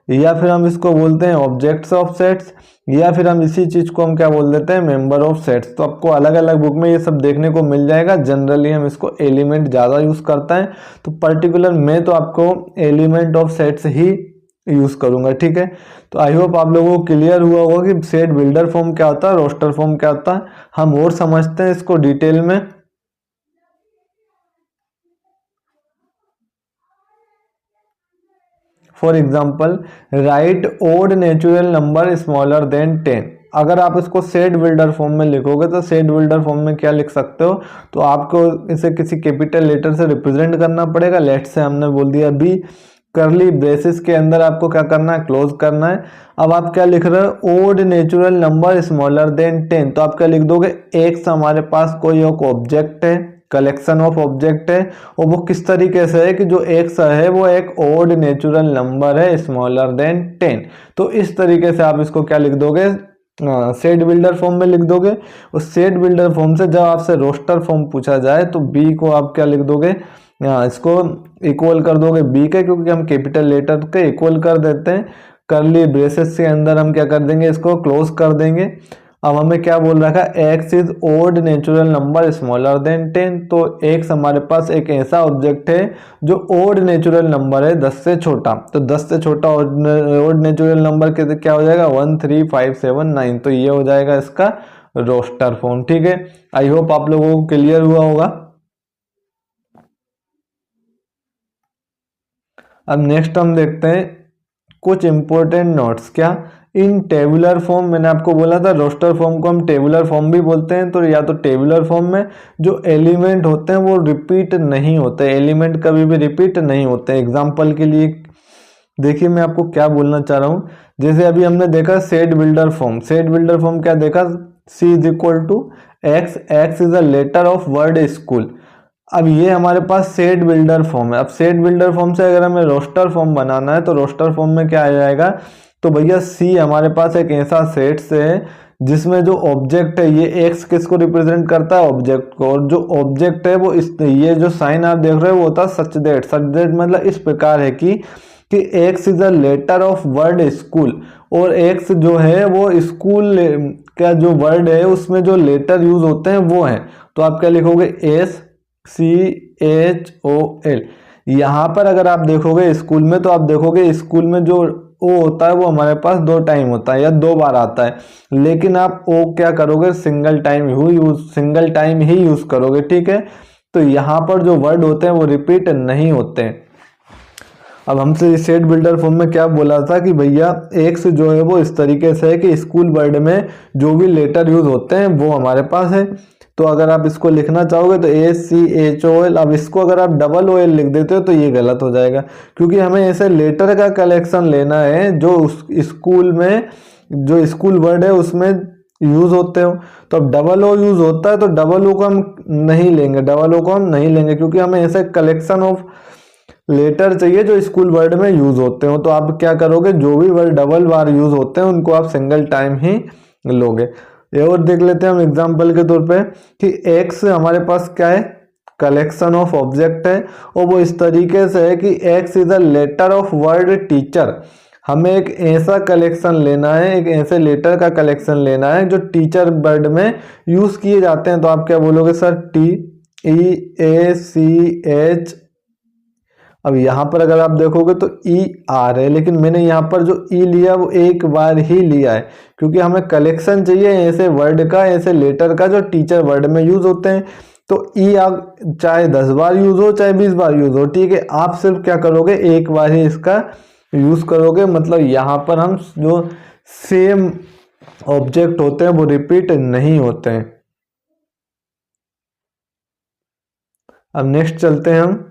या फिर हम इसको बोलते हैं ऑब्जेक्ट्स ऑफ सेट्स, या फिर हम इसी चीज को हम क्या बोल देते हैं, मेंबर ऑफ सेट्स। तो आपको अलग अलग बुक में ये सब देखने को मिल जाएगा। जनरली हम इसको एलिमेंट ज़्यादा यूज करता है, तो पर्टिकुलर मैं तो आपको element of sets he use करूंगा, ठीक है। तो आई होप आप लोगों को क्लियर हुआ होगा कि सेट बिल्डर फॉर्म क्या होता है, रोस्टर फॉर्म क्या होता है। हम और समझते हैं इसको डिटेल में। For example write odd natural number smaller than 10, अगर आप इसको सेट बिल्डर फॉर्म में लिखोगे तो सेट बिल्डर फॉर्म में क्या लिख सकते हो, तो आपको इसे किसी कैपिटल लेटर से रिप्रेजेंट करना पड़ेगा। लेट से हमने बोल दिया बी, करली ब्रेसेस के अंदर आपको क्या करना है, क्लोज करना है। अब आप क्या लिख रहे हो, odd natural number smaller than 10, तो आप क्या लिख दोगे, एक्स हमारे पास कोई एक ऑब्जेक्ट है, कलेक्शन ऑफ ऑब्जेक्ट है, और वो किस तरीके से है कि जो एक्स है वो एक ओड नेचुरल नंबर है स्मॉलर देन 10। तो इस तरीके से आप इसको क्या लिख दोगे, सेट बिल्डर फॉर्म में लिख दोगे। उस सेट बिल्डर फॉर्म से जब आपसे रोस्टर फॉर्म पूछा जाए तो बी को आप क्या लिख दोगे, इसको इक्वल कर दोगे बी के, क्योंकि हम कैपिटल लेटर के इक्वल कर देते हैं। करली ब्रेसेस के अंदर हम क्या कर देंगे, इसको क्लोज कर देंगे। अब हमें क्या बोल रखा है, x is odd natural number smaller than 10, तो एक्स हमारे पास एक ऐसा ऑब्जेक्ट है जो ओड नेचुरल नंबर है 10 से छोटा। तो 10 से छोटा ओड नेचुरल नंबर क्या हो जाएगा, 1 3 5 7 9, तो ये हो जाएगा इसका रोस्टर फॉर्म, ठीक है। आई होप आप लोगों को क्लियर हुआ होगा। अब नेक्स्ट हम देखते हैं कुछ इंपॉर्टेंट नोट्स। क्या, इन टेबुलर फॉर्म, मैंने आपको बोला था रोस्टर फॉर्म को हम टेबुलर फॉर्म भी बोलते हैं। तो या तो टेबुलर फॉर्म में जो एलिमेंट होते हैं वो रिपीट नहीं होते, एलिमेंट कभी भी रिपीट नहीं होते। एग्जांपल के लिए देखिए मैं आपको क्या बोलना चाह रहा हूँ, जैसे अभी हमने देखा set builder form, set builder form क्या देखा, C is equal to x, x is a letter of word school. अब ये हमारे पास सेट बिल्डर फॉर्म है। अब सेट बिल्डर फॉर्म से अगर हमें रोस्टर फॉर्म बनाना है तो रोस्टर फॉर्म में क्या आ जाएगा, तो भैया सी हमारे पास एक ऐसा सेट से है जिसमें जो ऑब्जेक्ट है, ये एक्स किसको रिप्रेजेंट करता है, ऑब्जेक्ट को, और जो ऑब्जेक्ट है वो इस, ये जो साइन आप देख रहे हो वो होता है सच दैट मतलब इस प्रकार है कि x is a letter of word school, और एक्स जो है वो स्कूल का जो वर्ड है उसमें जो लेटर यूज होते हैं वो है। तो आप क्या लिखोगे, SCHOL। यहाँ पर अगर आप देखोगे स्कूल में, तो आप देखोगे स्कूल में जो ओ होता है वो हमारे पास 2 टाइम होता है या 2 बार आता है, लेकिन आप ओ क्या करोगे, सिंगल टाइम ही यूज करोगे, ठीक है। तो यहाँ पर जो वर्ड होते हैं वो रिपीट नहीं होते हैं। अब हमसे सेट बिल्डर फॉर्म में क्या बोला था कि भैया एक्स जो है वो इस तरीके से है कि स्कूल वर्ड में जो भी लेटर यूज होते हैं वो हमारे पास है। तो अगर आप इसको लिखना चाहोगे तो SCHOL। अब इसको अगर आप डबल OL लिख देते हो तो ये गलत हो जाएगा, क्योंकि हमें ऐसे लेटर का कलेक्शन लेना है जो उस स्कूल में जो स्कूल वर्ड है उसमें यूज होते हो। तो अब डबल ओ यूज होता है तो डबल ओ को हम नहीं लेंगे, क्योंकि हमें ऐसे कलेक्शन ऑफ लेटर चाहिए जो स्कूल वर्ड में यूज होते हो। तो आप क्या करोगे, जो भी वर्ड डबल बार यूज होते हैं उनको आप सिंगल टाइम ही लोगे। ये और देख लेते हैं हम एग्जांपल के तौर पे कि एक्स हमारे पास क्या है, कलेक्शन ऑफ ऑब्जेक्ट है, और वो इस तरीके से है कि x is a letter of word teacher. हमें एक ऐसा कलेक्शन लेना है, एक ऐसे लेटर का कलेक्शन लेना है जो टीचर वर्ड में यूज किए जाते हैं। तो आप क्या बोलोगे सर, TEACH। अब यहाँ पर अगर आप देखोगे तो ER है, लेकिन मैंने यहाँ पर जो ई लिया वो एक बार ही लिया है, क्योंकि हमें कलेक्शन चाहिए ऐसे वर्ड का, ऐसे लेटर का जो टीचर वर्ड में यूज होते हैं। तो चाहे 10 बार यूज हो चाहे 20 बार यूज हो, ठीक है, आप सिर्फ क्या करोगे, एक बार ही इसका यूज करोगे। मतलब यहाँ पर हम जो सेम ऑब्जेक्ट होते हैं वो रिपीट नहीं होते हैं। अब नेक्स्ट चलते हैं हम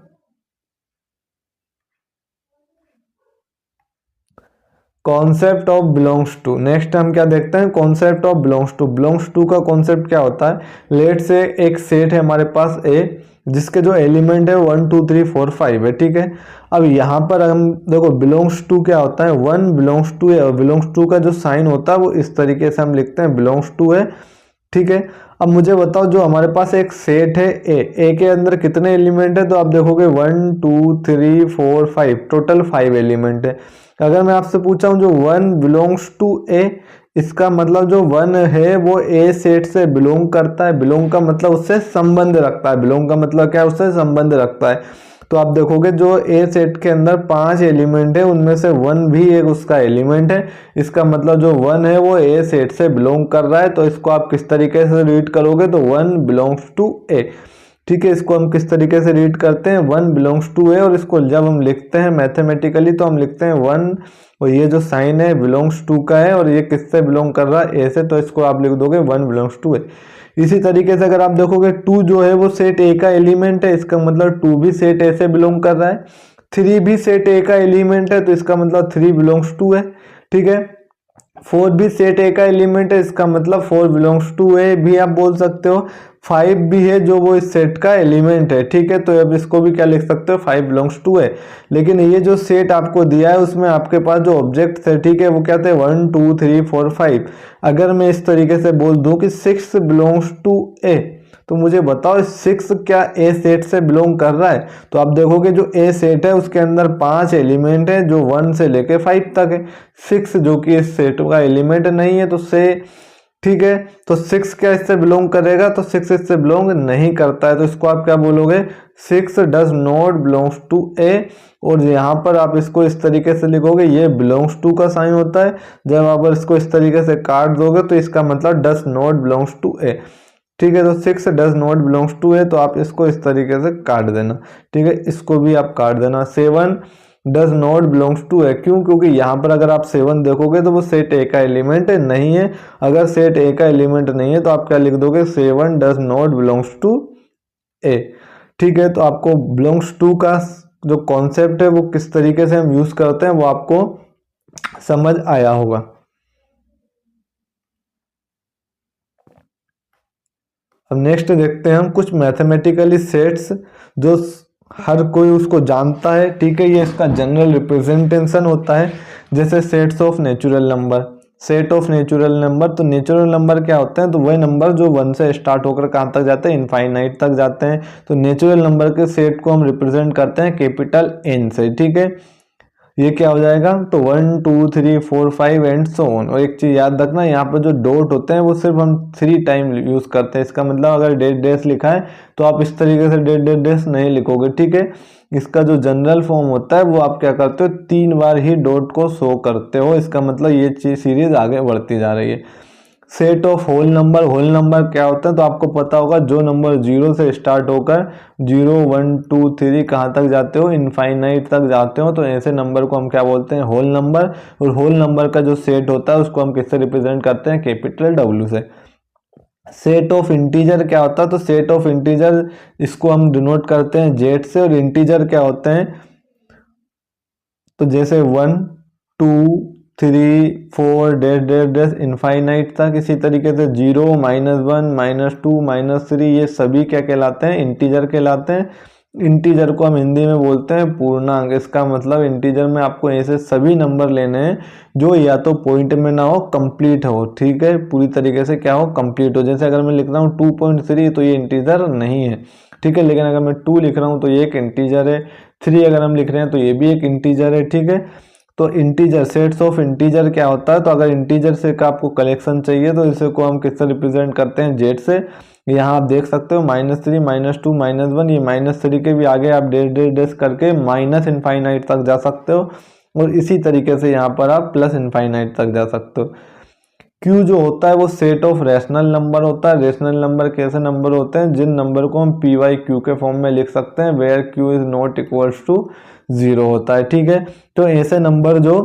concept of belongs to. Next हम क्या देखते हैं, कॉन्सेप्ट ऑफ बिलोंग्स टू का कॉन्सेप्ट क्या होता है। लेट से एक सेट है हमारे पास ए, जिसके जो एलिमेंट है 1 2 3 4 5 है, ठीक है। अब यहाँ पर हम देखो बिलोंग्स टू क्या होता है, 1 बिलोंग्स टू है, और बिलोंग्स टू का जो साइन होता है वो इस तरीके से हम लिखते हैं, बिलोंग्स टू है, ठीक है। अब मुझे बताओ, जो हमारे पास एक सेट है ए के अंदर कितने एलिमेंट है, तो आप देखोगे 1 2 3 4 5, टोटल 5 एलिमेंट है। अगर मैं आपसे पूछा हूं जो 1 बिलोंग्स टू ए, इसका मतलब जो 1 है वो ए सेट से बिलोंग करता है। बिलोंग का मतलब उससे संबंध रखता है, बिलोंग का मतलब क्या है, उससे संबंध रखता है। तो आप देखोगे जो ए सेट के अंदर 5 एलिमेंट है उनमें से 1 भी एक उसका एलिमेंट है। इसका मतलब जो 1 है वो ए सेट से बिलोंग कर रहा है। तो इसको आप किस तरीके से रीड करोगे, तो 1 बिलोंग्स टू ए, ठीक है। इसको हम किस तरीके से रीड करते हैं, 1 बिलोंग्स टू ए, और इसको जब हम लिखते हैं मैथमेटिकली तो हम लिखते हैं 1, और ये जो साइन है बिलोंग्स टू का है, और ये किससे बिलोंग कर रहा है, ए से, तो इसको आप लिख दोगे 1 बिलोंग्स टू ए। इसी तरीके से अगर आप देखोगे 2 जो है वो सेट ए का एलिमेंट है, इसका मतलब 2 भी सेट ए से बिलोंग कर रहा है। 3 भी सेट ए का एलिमेंट है, तो इसका मतलब 3 बिलोंग्स टू है, ठीक है। 4 भी सेट ए का एलिमेंट है, इसका मतलब 4 बिलोंग्स टू ए भी आप बोल सकते हो। 5 भी है जो वो इस सेट का एलिमेंट है, ठीक है। तो अब इसको भी क्या लिख सकते हो, 5 बिलोंग्स टू है। लेकिन ये जो सेट आपको दिया है उसमें आपके पास जो ऑब्जेक्ट थे, ठीक है, वो क्या थे, 1 2 3 4 5। अगर मैं इस तरीके से बोल दूं कि 6 बिलोंग्स टू ए, तो मुझे बताओ 6 क्या ए सेट से बिलोंग कर रहा है। तो आप देखोगे जो ए सेट है उसके अंदर 5 एलिमेंट है जो 1 से लेके 5 तक है। 6 जो कि इस सेट का एलिमेंट नहीं है, तो से, ठीक है, तो 6 क्या इससे बिलोंग करेगा, तो 6 इससे बिलोंग नहीं करता है। तो इसको आप क्या बोलोगे, 6 डज नॉट बिलोंग्स टू ए। और यहाँ पर आप इसको इस तरीके से लिखोगे, ये बिलोंग्स टू का साइन होता है। जब आप इसको इस तरीके से काट दोगे तो इसका मतलब डज नॉट बिलोंग्स टू ए, ठीक है। तो 6 डज नॉट बिलोंग्स टू ए, तो आप इसको इस तरीके से काट देना, ठीक है, इसको भी आप काट देना। 7 डज नॉट बिलोंग्स टू ए, क्यों, क्योंकि यहाँ पर अगर आप 7 देखोगे तो वो सेट ए का एलिमेंट नहीं है। अगर सेट ए का एलिमेंट नहीं है तो आप क्या लिख दोगे, 7 डज नॉट बिलोंग्स टू ए, ठीक है। तो आपको बिलोंग्स टू का जो कॉन्सेप्ट है वो किस तरीके से हम यूज करते हैं वो आपको समझ आया होगा। अब नेक्स्ट देखते हैं हम कुछ मैथमेटिकली सेट्स जो हर कोई उसको जानता है, ठीक है, ये इसका जनरल रिप्रेजेंटेशन होता है। जैसे sets of natural number, set of natural number, तो नेचुरल नंबर क्या होते हैं, तो वह नंबर जो 1 से स्टार्ट होकर कहाँ तक जाते हैं, इनफाइनाइट तक जाते हैं। तो नेचुरल नंबर के सेट को हम रिप्रेजेंट करते हैं कैपिटल एन से, ठीक है। ये क्या हो जाएगा, तो 1 2 3 4 5 एंड सो ऑन। और एक चीज याद रखना, यहाँ पर जो डॉट होते हैं वो सिर्फ हम 3 टाइम यूज करते हैं। इसका मतलब अगर डेट डैश लिखा है तो आप इस तरीके से डेट डेट डैश नहीं लिखोगे, ठीक है। इसका जो जनरल फॉर्म होता है वो आप क्या करते हो, 3 बार ही डॉट को शो करते हो। इसका मतलब ये चीज सीरीज आगे बढ़ती जा रही है। Set of whole number, whole number क्या होता है, तो आपको पता होगा जो नंबर 0 से स्टार्ट होकर 0 1 2 3 कहाँ तक जाते हो, इनफाइनाइट तक जाते हो, तो ऐसे नंबर को हम क्या बोलते हैं, होल नंबर। और होल नंबर का जो सेट होता है उसको हम किससे रिप्रेजेंट करते हैं, कैपिटल डब्ल्यू से। सेट ऑफ इंटीजर क्या होता है, तो सेट ऑफ इंटीजर इसको हम डिनोट करते हैं जेड से। और इंटीजर क्या होते हैं, तो जैसे 1 2 3 4 डैश डैश डैश इनफाइनाइट तक, इसी तरीके से 0 -1 -2 -3 ये सभी क्या कहलाते हैं, इंटीजर कहलाते हैं। इंटीजर को हम हिंदी में बोलते हैं पूर्णांक। इसका मतलब इंटीजर में आपको ऐसे सभी नंबर लेने हैं जो या तो पॉइंट में ना हो, कंप्लीट हो, ठीक है, पूरी तरीके से क्या हो, कंप्लीट हो। जैसे अगर मैं लिख रहा हूँ 2.3 तो ये इंटीजर नहीं है, ठीक है। लेकिन अगर मैं 2 लिख रहा हूँ तो ये एक इंटीजर है। 3 अगर हम लिख रहे हैं तो ये भी एक इंटीजर है, ठीक है। तो इंटीजर, सेट्स ऑफ इंटीजर क्या होता है, तो अगर इंटीजर से का आपको कलेक्शन चाहिए तो इसे को हम किससे रिप्रेजेंट करते हैं, जेड से। यहाँ आप देख सकते हो -3 -2 -1, ये -3 के भी आगे आप डेश डेश डेश करके माइनस इनफाइनाइट तक जा सकते हो। और इसी तरीके से यहाँ पर आप प्लस इनफाइनाइट तक जा सकते हो। क्यू जो होता है वो सेट ऑफ रैशनल नंबर होता है। रैशनल नंबर कैसे नंबर होते हैं, जिन नंबर को हम पी वाई क्यू के फॉर्म में लिख सकते हैं, where q is not equals to 0 होता है, ठीक है। तो ऐसे नंबर जो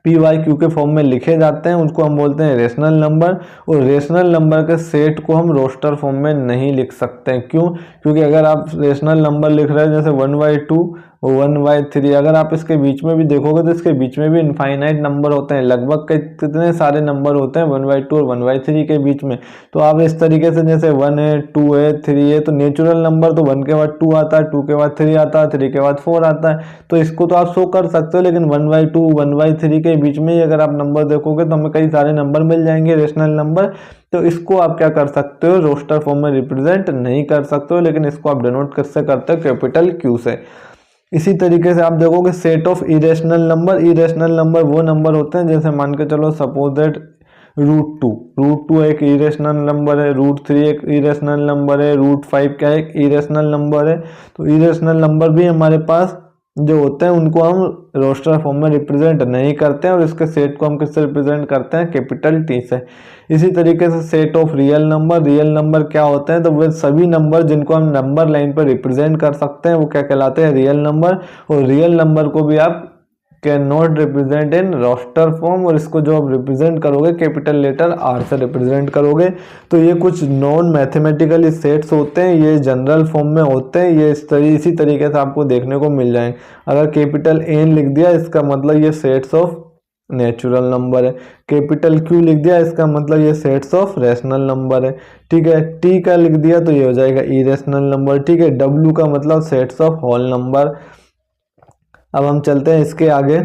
पी वाई क्यू के फॉर्म में लिखे जाते हैं उनको हम बोलते हैं रेशनल नंबर। और रेशनल नंबर के सेट को हम रोस्टर फॉर्म में नहीं लिख सकते हैं। क्यों, क्योंकि अगर आप रेशनल नंबर लिख रहे हैं जैसे 1/2 और 1/3, अगर आप इसके बीच में भी देखोगे तो इसके बीच में भी इनफाइनाइट नंबर होते हैं। लगभग कितने सारे नंबर होते हैं 1/2 और 1/3 के बीच में। तो आप इस तरीके से जैसे 1 है 2 है 3 है, तो नेचुरल नंबर तो 1 के बाद 2 आता है, 2 के बाद 3 आता है, 3 के बाद 4 आता है। तो इसको तो आप शो कर सकते हो, लेकिन 1/2 1/3 के बीच में अगर आप नंबर देखोगे तो हमें कई सारे नंबर मिल जाएंगे रेशनल नंबर। तो इसको आप क्या कर सकते हो, रोस्टर फॉर्म में रिप्रेजेंट नहीं कर सकते हो, लेकिन इसको आप डिनोट किससे करते हो, कैपिटल क्यू से। इसी तरीके से आप देखोगे set of irrational number. Irrational number वो नंबर होते हैं जैसे मान के चलो सपोज दैट √2 एक इरेशनल नंबर है, √3 एक इरेशनल नंबर है, √5 क्या एक इरेशनल नंबर है। तो इरेशनल नंबर भी हमारे पास जो होते हैं उनको हम रोस्टर फॉर्म में रिप्रेजेंट नहीं करते हैं, और इसके सेट को हम किससे रिप्रेजेंट करते हैं, कैपिटल टी से। इसी तरीके से set of real number. Real number क्या होते हैं, तो वे सभी नंबर जिनको हम नंबर लाइन पर रिप्रेजेंट कर सकते हैं वो क्या कहलाते हैं, रियल नंबर। और रियल नंबर को भी आप can not represent in roster form, और इसको जो आप रिप्रेजेंट करोगे कैपिटल लेटर आर से रिप्रेजेंट करोगे। तो ये कुछ नॉन मैथमेटिकली सेट्स होते हैं, ये जनरल फॉर्म में होते हैं, ये इसी तरीके से आपको देखने को मिल जाएंगे। अगर कैपिटल एन लिख दिया इसका मतलब ये सेट्स ऑफ नेचुरल नंबर है, कैपिटल क्यू लिख दिया इसका मतलब ये सेट्स ऑफ रैशनल नंबर है, ठीक है। टी का लिख दिया तो ये हो जाएगा इरेशनल नंबर, ठीक है। डब्ल्यू का मतलब सेट्स ऑफ होल नंबर। अब हम चलते हैं इसके आगे।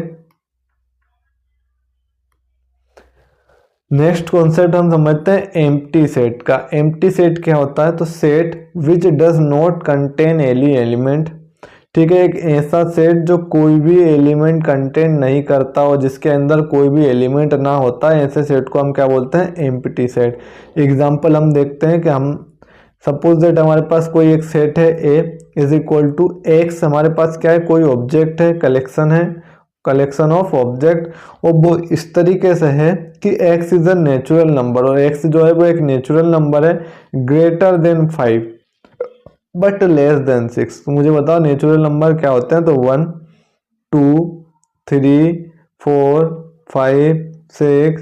नेक्स्ट कॉन्सेप्ट हम समझते हैं एम्प्टी सेट का। एम्प्टी सेट क्या होता है, तो set which does not contain any element, ठीक है। एक ऐसा सेट जो कोई भी एलिमेंट कंटेन नहीं करता हो, जिसके अंदर कोई भी एलिमेंट ना होता है, ऐसे सेट को हम क्या बोलते हैं, एम्प्टी सेट। एग्जांपल हम देखते हैं कि हम सपोज दैट हमारे पास कोई एक सेट है A is equal to x. हमारे पास क्या है, कोई ऑब्जेक्ट है, कलेक्शन है, कलेक्शन ऑफ ऑब्जेक्ट, और वो इस तरीके से है कि x is a natural number, और x जो है वो एक नेचुरल नंबर है greater than 5 but less than 6। तो मुझे बताओ नेचुरल नंबर क्या होते हैं, तो 1 2 3 4 5 6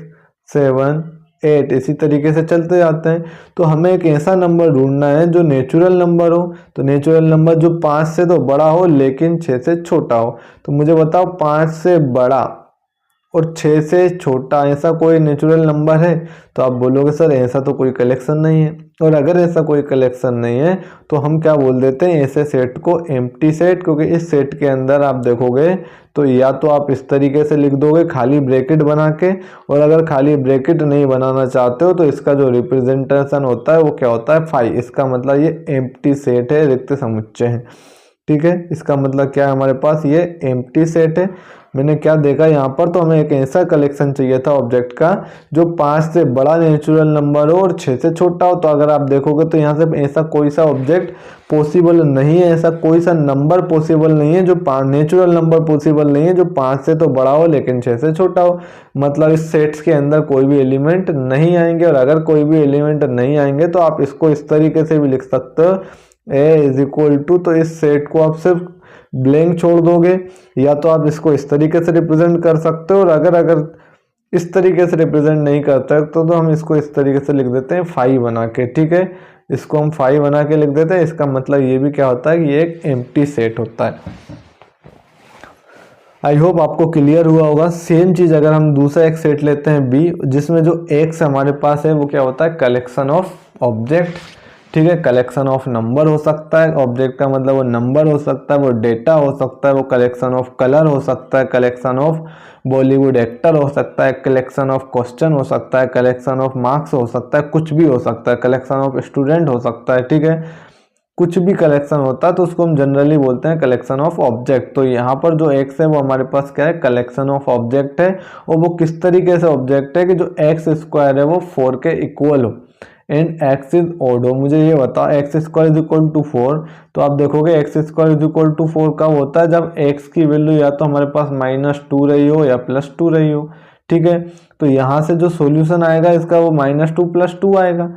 7 8, इसी तरीके से चलते जाते हैं। तो हमें एक ऐसा नंबर ढूंढना है जो नेचुरल नंबर हो। तो नेचुरल नंबर जो 5 से तो बड़ा हो लेकिन 6 से छोटा हो। तो मुझे बताओ 5 से बड़ा और 6 से छोटा ऐसा कोई नेचुरल नंबर है? तो आप बोलोगे सर ऐसा तो कोई कलेक्शन नहीं है। और अगर ऐसा कोई कलेक्शन नहीं है तो हम क्या बोल देते हैं, ऐसे सेट को एम्प्टी सेट, क्योंकि इस सेट के अंदर आप देखोगे तो या तो आप इस तरीके से लिख दोगे खाली ब्रैकेट बना के, और अगर खाली ब्रैकेट नहीं बनाना चाहते हो तो इसका जो रिप्रेजेंटेशन होता है वो क्या होता है, 5। इसका मतलब ये एम्प्टी सेट है, रिक्त समुच्चय है। ठीक है, इसका मतलब क्या है, हमारे पास ये एम्प्टी सेट है। मैंने क्या देखा यहाँ पर, तो हमें एक ऐसा कलेक्शन चाहिए था ऑब्जेक्ट का जो 5 से बड़ा नेचुरल नंबर हो और 6 से छोटा हो। तो अगर आप देखोगे तो यहाँ से ऐसा कोई सा ऑब्जेक्ट पॉसिबल नहीं है, ऐसा कोई सा नंबर पॉसिबल नहीं है जो नेचुरल नंबर पॉसिबल नहीं है जो 5 से तो बड़ा हो लेकिन 6 से छोटा हो। मतलब इस सेट्स के अंदर कोई भी एलिमेंट नहीं आएंगे, और अगर कोई भी एलिमेंट नहीं आएंगे तो आप इसको इस तरीके से भी लिख सकते हो, ए इज इक्वल टू, तो इस सेट को आप सिर्फ ब्लैंक छोड़ दोगे, या तो आप इसको इस तरीके से रिप्रेजेंट कर सकते हो। और अगर इस तरीके से रिप्रेजेंट नहीं करता है तो हम इसको इस तरीके से लिख देते हैं 5 बना के। ठीक है, इसको हम 5 बना के लिख देते हैं। इसका मतलब ये भी क्या होता है कि ये एक एम्प्टी सेट होता है। आई होप आपको क्लियर हुआ होगा। सेम चीज अगर हम दूसरा एक सेट लेते हैं बी, जिसमें जो एक्स हमारे पास है वो क्या होता है, कलेक्शन ऑफ ऑब्जेक्ट। ठीक है, कलेक्शन ऑफ नंबर हो सकता है, ऑब्जेक्ट का मतलब वो नंबर हो सकता है, वो डेटा हो सकता है, वो कलेक्शन ऑफ कलर हो सकता है, कलेक्शन ऑफ बॉलीवुड एक्टर हो सकता है, कलेक्शन ऑफ क्वेश्चन हो सकता है, कलेक्शन ऑफ मार्क्स हो सकता है, कुछ भी हो सकता है, कलेक्शन ऑफ स्टूडेंट हो सकता है। ठीक है, कुछ भी कलेक्शन होता है तो उसको हम जनरली बोलते हैं कलेक्शन ऑफ ऑब्जेक्ट। तो यहाँ पर जो एक्स है वो हमारे पास क्या है, कलेक्शन ऑफ ऑब्जेक्ट है। और वो किस तरीके से ऑब्जेक्ट है कि जो एक्स स्क्वायर है वो 4 के इक्वल हो एंड एक्स इज ऑड हो। मुझे ये बताओ x square is equal to 4, तो आप देखोगे x square is equal to 4 कब होता है, जब एक्स की वैल्यू या तो हमारे पास -2 रही हो या +2 रही हो। ठीक है, तो यहाँ से जो सॉल्यूशन आएगा इसका वो -2 + 2 आएगा।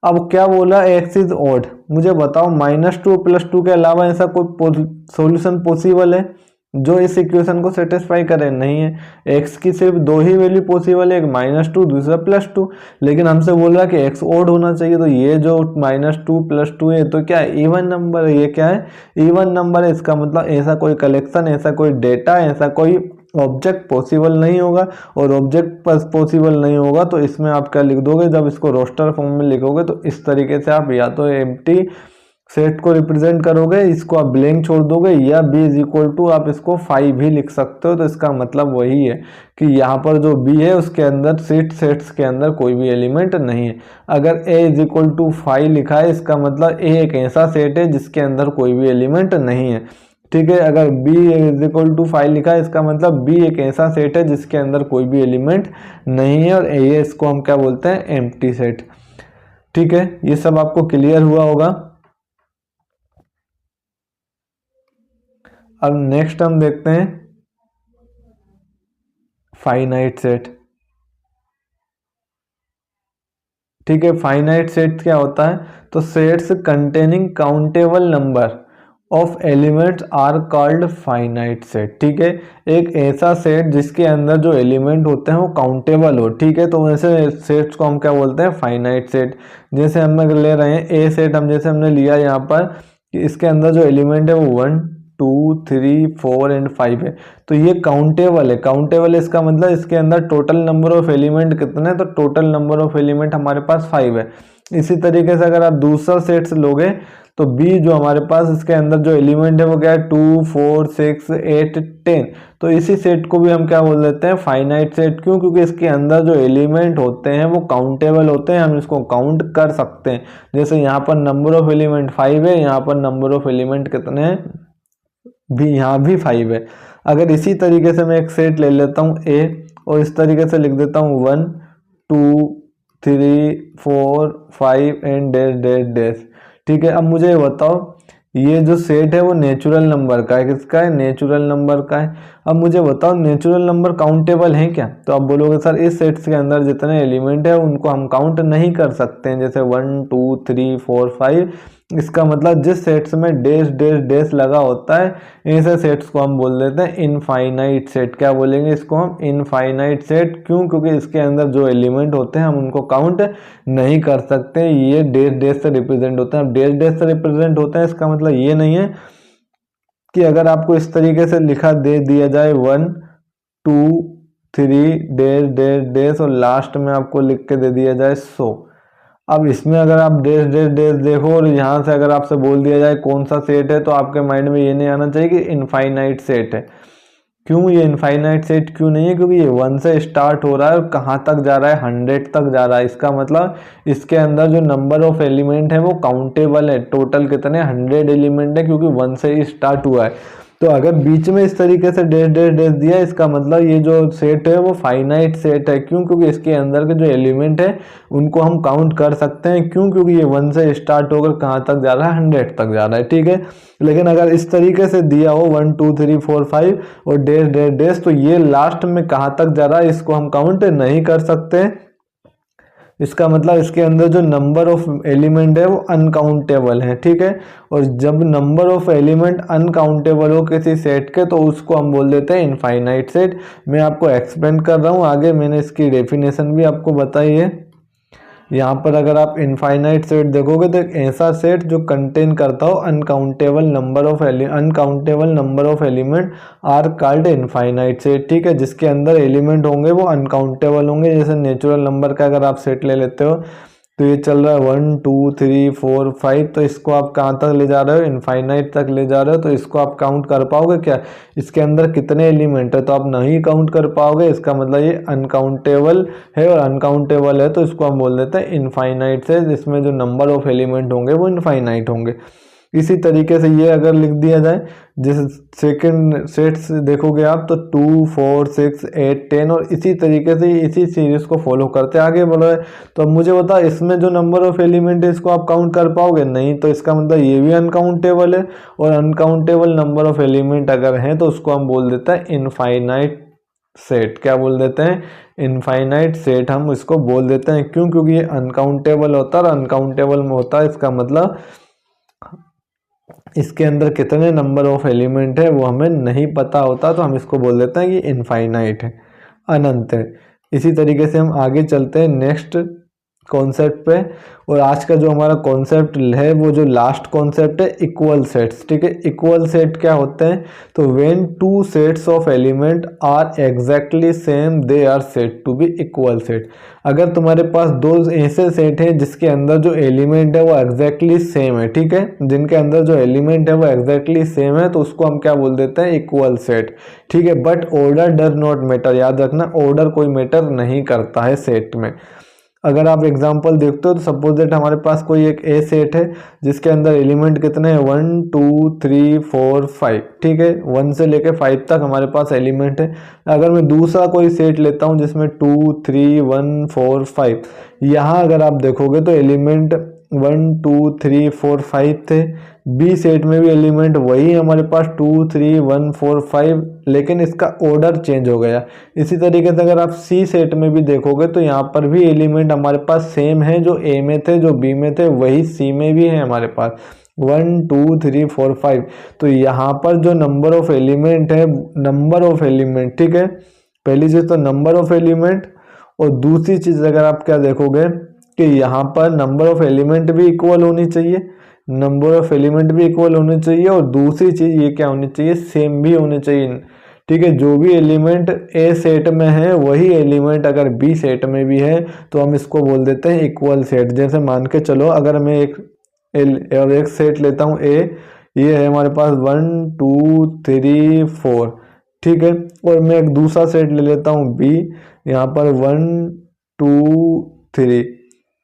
अब क्या बोला, एक्स इज ऑड। मुझे बताओ -2 + 2 के अलावा ऐसा कोई सॉल्यूशन पॉसिबल है जो इस इक्वेशन को सेटिस्फाई करे? नहीं है। एक्स की सिर्फ 2 ही वैल्यू पॉसिबल है, एक -2 दूसरा +2, लेकिन हमसे बोल रहा है कि एक्स ऑड होना चाहिए। तो ये जो -2 + 2 है तो क्या है, इवन नंबर है। ये क्या है, इवन नंबर है। इसका मतलब ऐसा कोई कलेक्शन, ऐसा कोई डेटा, ऐसा कोई ऑब्जेक्ट पॉसिबल नहीं होगा। और ऑब्जेक्ट पॉसिबल नहीं होगा तो इसमें आप क्या लिख दोगे, जब इसको रोस्टर फॉर्म में लिखोगे तो इस तरीके से आप या तो एम्प्टी सेट को रिप्रेजेंट करोगे, इसको आप ब्लैंक छोड़ दोगे, या बी इज इक्वल टू आप इसको 5 भी लिख सकते हो। तो इसका मतलब वही है कि यहाँ पर जो बी है उसके अंदर सेट्स के अंदर कोई भी एलिमेंट नहीं है। अगर ए इज इक्वल टू 5 लिखा है इसका मतलब ए एक ऐसा सेट है जिसके अंदर कोई भी एलिमेंट नहीं है। ठीक है, अगर बी इज इक्वल टू 5 लिखा है इसका मतलब बी एक ऐसा सेट है जिसके अंदर कोई भी एलिमेंट नहीं है, और ये इसको हम क्या बोलते हैं, एम्प्टी सेट। ठीक है, ये सब आपको क्लियर हुआ होगा। अब नेक्स्ट हम देखते हैं फाइनाइट सेट। ठीक है, फाइनाइट सेट क्या होता है, तो sets containing countable number of elements are called finite set. ठीक है, एक ऐसा सेट जिसके अंदर जो एलिमेंट होते हैं वो काउंटेबल हो। ठीक है, तो वैसे सेट्स को हम क्या बोलते हैं, फाइनाइट सेट। जैसे हम ले रहे हैं ए सेट, हम जैसे हमने लिया यहाँ पर कि इसके अंदर जो एलिमेंट है वो 1 2 3 4 एंड 5 है। तो ये काउंटेबल है। काउंटेबल इसका मतलब इसके अंदर टोटल नंबर ऑफ एलिमेंट कितने हैं, तो टोटल नंबर ऑफ एलिमेंट हमारे पास 5 है। इसी तरीके से अगर आप दूसरा सेट्स लोगे तो बी जो हमारे पास इसके अंदर जो एलिमेंट है वो क्या है, 2 4 6 8 10। तो इसी सेट को भी हम क्या बोल देते हैं, फाइनाइट सेट। क्यों, क्योंकि इसके अंदर जो एलिमेंट होते हैं वो काउंटेबल होते हैं, हम इसको काउंट कर सकते हैं। जैसे यहाँ पर नंबर ऑफ एलिमेंट 5 है, यहाँ पर नंबर ऑफ एलिमेंट कितने हैं, भी यहाँ भी 5 है। अगर इसी तरीके से मैं एक सेट ले लेता हूँ ए और इस तरीके से लिख देता हूँ 1 2 3 4 5 एंड डैश डैश डैश। ठीक है, अब मुझे ये बताओ ये जो सेट है वो नेचुरल नंबर का है, किसका है, नेचुरल नंबर का है। अब मुझे बताओ नेचुरल नंबर काउंटेबल है क्या, तो आप बोलोगे सर इस सेट्स के अंदर जितने एलिमेंट है उनको हम काउंट नहीं कर सकते हैं, जैसे 1 2 3 4 5 इसका मतलब जिस सेट्स में डैश डैश डैश लगा होता है ऐसे सेट्स को हम बोल देते हैं इनफाइनाइट सेट। क्या बोलेंगे इसको हम? Infinite set. क्यों? क्योंकि इसके अंदर जो एलिमेंट होते हैं हम उनको काउंट नहीं कर सकते, ये डैश डैश से रिप्रेजेंट होते हैं। अब डैश डैश से रिप्रेजेंट होते हैं इसका मतलब ये नहीं है कि अगर आपको इस तरीके से लिखा दे दिया जाए 1 2 3 डैश डैश डैश और लास्ट में आपको लिख के दे दिया जाए 100। अब इसमें अगर आप डैश डैश डैश देखो और यहाँ से अगर आपसे बोल दिया जाए कौन सा सेट है, तो आपके माइंड में ये नहीं आना चाहिए कि इनफाइनाइट सेट है। क्यों ये इनफाइनाइट सेट क्यों नहीं है? क्योंकि ये 1 से स्टार्ट हो रहा है और कहाँ तक जा रहा है? 100 तक जा रहा है। इसका मतलब इसके अंदर जो नंबर ऑफ एलिमेंट है वो काउंटेबल है। टोटल कितने? 100 एलिमेंट है, क्योंकि 1 से ही स्टार्ट हुआ है। तो अगर बीच में इस तरीके से डैश डैश डैश दिया, इसका मतलब ये जो सेट है वो फाइनाइट सेट है। क्यों? क्योंकि इसके अंदर के जो एलिमेंट है उनको हम काउंट कर सकते हैं। क्यों? क्योंकि ये 1 से स्टार्ट होकर कहाँ तक जा रहा है? 100 तक जा रहा है। ठीक है, लेकिन अगर इस तरीके से दिया हो 1 2 3 4 5 और डैश डैश डैश, तो ये लास्ट में कहाँ तक जा रहा है इसको हम काउंट नहीं कर सकते। इसका मतलब इसके अंदर जो नंबर ऑफ एलिमेंट है वो अनकाउंटेबल है। ठीक है, और जब नंबर ऑफ एलिमेंट अनकाउंटेबल हो किसी सेट के, तो उसको हम बोल देते हैं इनफाइनाइट सेट। मैं आपको एक्सप्लेन कर रहा हूँ आगे, मैंने इसकी डेफिनेशन भी आपको बताई है। यहाँ पर अगर आप इनफाइनाइट सेट देखोगे तो एक ऐसा सेट जो कंटेन करता हो uncountable number of element are called infinite set. ठीक है, जिसके अंदर एलिमेंट होंगे वो अनकाउंटेबल होंगे। जैसे नेचुरल नंबर का अगर आप सेट ले लेते हो, तो ये चल रहा है 1 2 3 4 5, तो इसको आप कहाँ तक ले जा रहे हो? इनफाइनाइट तक ले जा रहे हो। तो इसको आप काउंट कर पाओगे क्या? इसके अंदर कितने एलिमेंट है? तो आप नहीं काउंट कर पाओगे। इसका मतलब ये अनकाउंटेबल है, और अनकाउंटेबल है तो इसको हम बोल देते हैं इनफाइनाइट से, जिसमें जो नंबर ऑफ एलिमेंट होंगे वो इनफाइनाइट होंगे। इसी तरीके से ये अगर लिख दिया जाए, जिस सेकंड सेट्स देखोगे आप तो 2 4 6 8 10, और इसी तरीके से इसी सीरीज को फॉलो करते आगे बढ़ रहे। तो अब मुझे बता, इसमें जो नंबर ऑफ एलिमेंट है इसको आप काउंट कर पाओगे? नहीं। तो इसका मतलब ये भी अनकाउंटेबल है, और अनकाउंटेबल नंबर ऑफ एलिमेंट अगर हैं तो उसको हम बोल देते हैं इनफाइनाइट सेट। क्या बोल देते हैं? इनफाइनाइट सेट हम इसको बोल देते हैं। क्यों? क्योंकि ये अनकाउंटेबल होता है, और अनकाउंटेबल में होता है इसका मतलब इसके अंदर कितने नंबर ऑफ एलिमेंट है वो हमें नहीं पता होता, तो हम इसको बोल देते हैं कि इनफाइनाइट है, अनंत है। इसी तरीके से हम आगे चलते हैं नेक्स्ट कॉन्सेप्ट पे, और आज का जो हमारा कॉन्सेप्ट है वो जो लास्ट कॉन्सेप्ट है इक्वल सेट्स। ठीक है, इक्वल सेट क्या होते हैं? तो when two sets of element are exactly same they are said to be equal set. अगर तुम्हारे पास दो ऐसे सेट हैं जिसके अंदर जो एलिमेंट है वो एग्जैक्टली सेम है, ठीक है, जिनके अंदर जो एलिमेंट है वो एग्जैक्टली सेम है, तो उसको हम क्या बोल देते हैं? Equal set. ठीक है, but order does not matter. याद रखना, ऑर्डर कोई मैटर नहीं करता है सेट में। अगर आप एग्जांपल देखते हो तो सपोज दैट हमारे पास कोई एक ए सेट है जिसके अंदर एलिमेंट कितने हैं? 1 2 3 4 5। ठीक है, 1 से लेके 5 तक हमारे पास एलिमेंट है। अगर मैं दूसरा कोई सेट लेता हूं जिसमें 2 3 1 4 5, यहाँ अगर आप देखोगे तो एलिमेंट 1 2 3 4 5 थे। बी सेट में भी एलिमेंट वही है हमारे पास 2 3 1 4 5, लेकिन इसका ऑर्डर चेंज हो गया। इसी तरीके से अगर आप सी सेट में भी देखोगे तो यहाँ पर भी एलिमेंट हमारे पास सेम है, जो ए में थे जो बी में थे वही सी में भी है हमारे पास 1 2 3 4 5। तो यहाँ पर जो नंबर ऑफ एलिमेंट है, नंबर ऑफ एलिमेंट, ठीक है, पहली चीज तो नंबर ऑफ एलिमेंट, और दूसरी चीज अगर आप क्या देखोगे कि यहाँ पर नंबर ऑफ एलिमेंट भी इक्वल होनी चाहिए, नंबर ऑफ एलिमेंट भी इक्वल होने चाहिए, और दूसरी चीज ये क्या होनी चाहिए? सेम भी होने चाहिए। ठीक है, जो भी एलिमेंट ए सेट में है वही एलिमेंट अगर बी सेट में भी है तो हम इसको बोल देते हैं इक्वल सेट। जैसे मान के चलो, अगर मैं एक सेट लेता हूँ ए, ये है हमारे पास 1 2 3 4, ठीक है, और मैं एक दूसरा सेट ले लेता हूँ बी, यहाँ पर 1 2 3,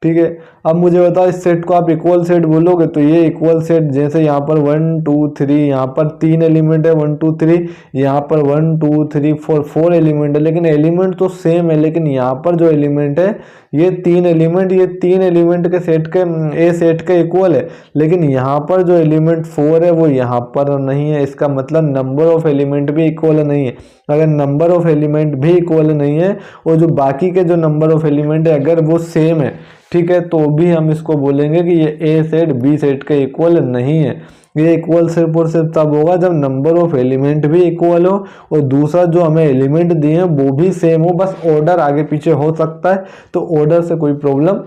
ठीक है। अब मुझे बताओ, इस सेट को आप इक्वल सेट बोलोगे तो ये इक्वल सेट, जैसे यहाँ पर 1 2 3, यहाँ पर 3 एलिमेंट है 1 2 3, यहाँ पर 1 2 3 4 एलिमेंट है, लेकिन एलिमेंट तो सेम है, लेकिन यहाँ पर जो एलिमेंट है ये 3 एलिमेंट के सेट के ए सेट के इक्वल है, लेकिन यहाँ पर जो एलिमेंट 4 है वो यहाँ पर नहीं है। इसका मतलब नंबर ऑफ एलिमेंट भी इक्वल नहीं है। अगर नंबर ऑफ एलिमेंट भी इक्वल नहीं है और जो बाकी के जो नंबर ऑफ एलिमेंट है अगर वो सेम है, ठीक है, तो भी हम इसको बोलेंगे कि ये ए सेट बी सेट के इक्वल नहीं है। ये इक्वल सिर्फ और सिर्फ तब होगा जब नंबर ऑफ एलिमेंट भी इक्वल हो और दूसरा जो हमें एलिमेंट दिए हैं वो भी सेम हो, बस ऑर्डर आगे पीछे हो सकता है, तो ऑर्डर से कोई प्रॉब्लम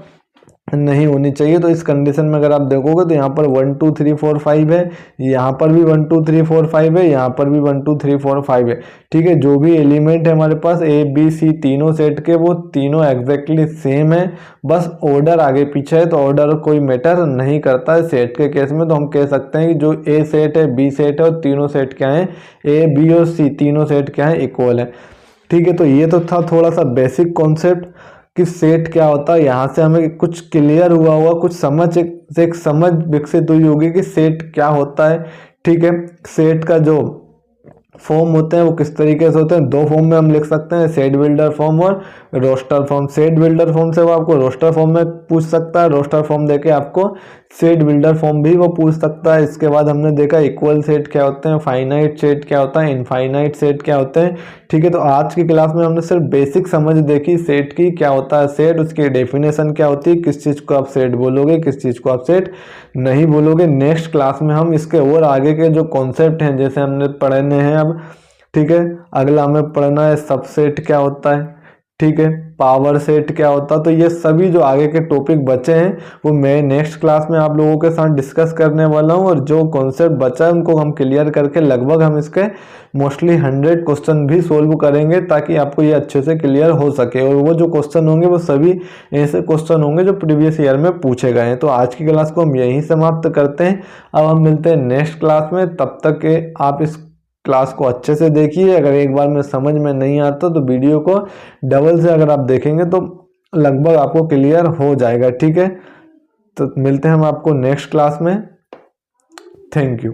नहीं होनी चाहिए। तो इस कंडीशन में अगर आप देखोगे तो यहाँ पर 1 2 3 4 5 है, यहाँ पर भी 1 2 3 4 5 है, यहाँ पर भी 1 2 3 4 5 है। ठीक है, जो भी एलिमेंट है हमारे पास ए बी सी तीनों सेट के, वो तीनों एग्जैक्टली सेम है, बस ऑर्डर आगे पीछे है, तो ऑर्डर कोई मैटर नहीं करता है सेट के केस में। तो हम कह सकते हैं कि जो ए सेट है बी सेट है और तीनों सेट क्या है, ए बी और सी तीनों सेट क्या है, इक्वल है। ठीक है, तो ये तो था थोड़ा सा बेसिक कॉन्सेप्ट कि सेट क्या होता है। यहाँ से हमें कुछ क्लियर हुआ होगा, कुछ एक समझ विकसित हुई होगी कि सेट क्या होता है। ठीक है, सेट का जो फॉर्म होते हैं वो किस तरीके से होते हैं, दो फॉर्म में हम लिख सकते हैं, सेट बिल्डर फॉर्म और roster form. Set builder form से वो आपको रोस्टर फॉर्म में पूछ सकता है, रोस्टर फॉर्म देके आपको सेट बिल्डर फॉर्म भी वो पूछ सकता है। इसके बाद हमने देखा इक्वल सेट क्या होते हैं, फाइनाइट सेट क्या होता है, इनफाइनाइट सेट क्या होते हैं। ठीक है, तो आज की क्लास में हमने सिर्फ बेसिक समझ देखी सेट की, क्या होता है सेट, उसकी डेफिनेशन क्या होती है, किस चीज़ को आप सेट बोलोगे, किस चीज़ को आप सेट नहीं बोलोगे। नेक्स्ट क्लास में हम इसके और आगे के जो कॉन्सेप्ट हैं, जैसे हमने पढ़ने हैं अब, ठीक है, अगला हमें पढ़ना है सबसेट क्या होता है, ठीक है, पावर सेट क्या होता है। तो ये सभी जो आगे के टॉपिक बचे हैं वो मैं नेक्स्ट क्लास में आप लोगों के साथ डिस्कस करने वाला हूँ, और जो कॉन्सेप्ट बचा है उनको हम क्लियर करके लगभग हम इसके मोस्टली 100 क्वेश्चन भी सोल्व करेंगे, ताकि आपको ये अच्छे से क्लियर हो सके। और वो जो क्वेश्चन होंगे वो सभी ऐसे क्वेश्चन होंगे जो प्रीवियस ईयर में पूछे गए हैं। तो आज की क्लास को हम यहीं समाप्त करते हैं। अब हम मिलते हैं नेक्स्ट क्लास में, तब तक के आप इस क्लास को अच्छे से देखिए। अगर एक बार में समझ में नहीं आता तो वीडियो को डबल से अगर आप देखेंगे तो लगभग आपको क्लियर हो जाएगा। ठीक है, तो मिलते हैं हम आपको नेक्स्ट क्लास में। Thank you.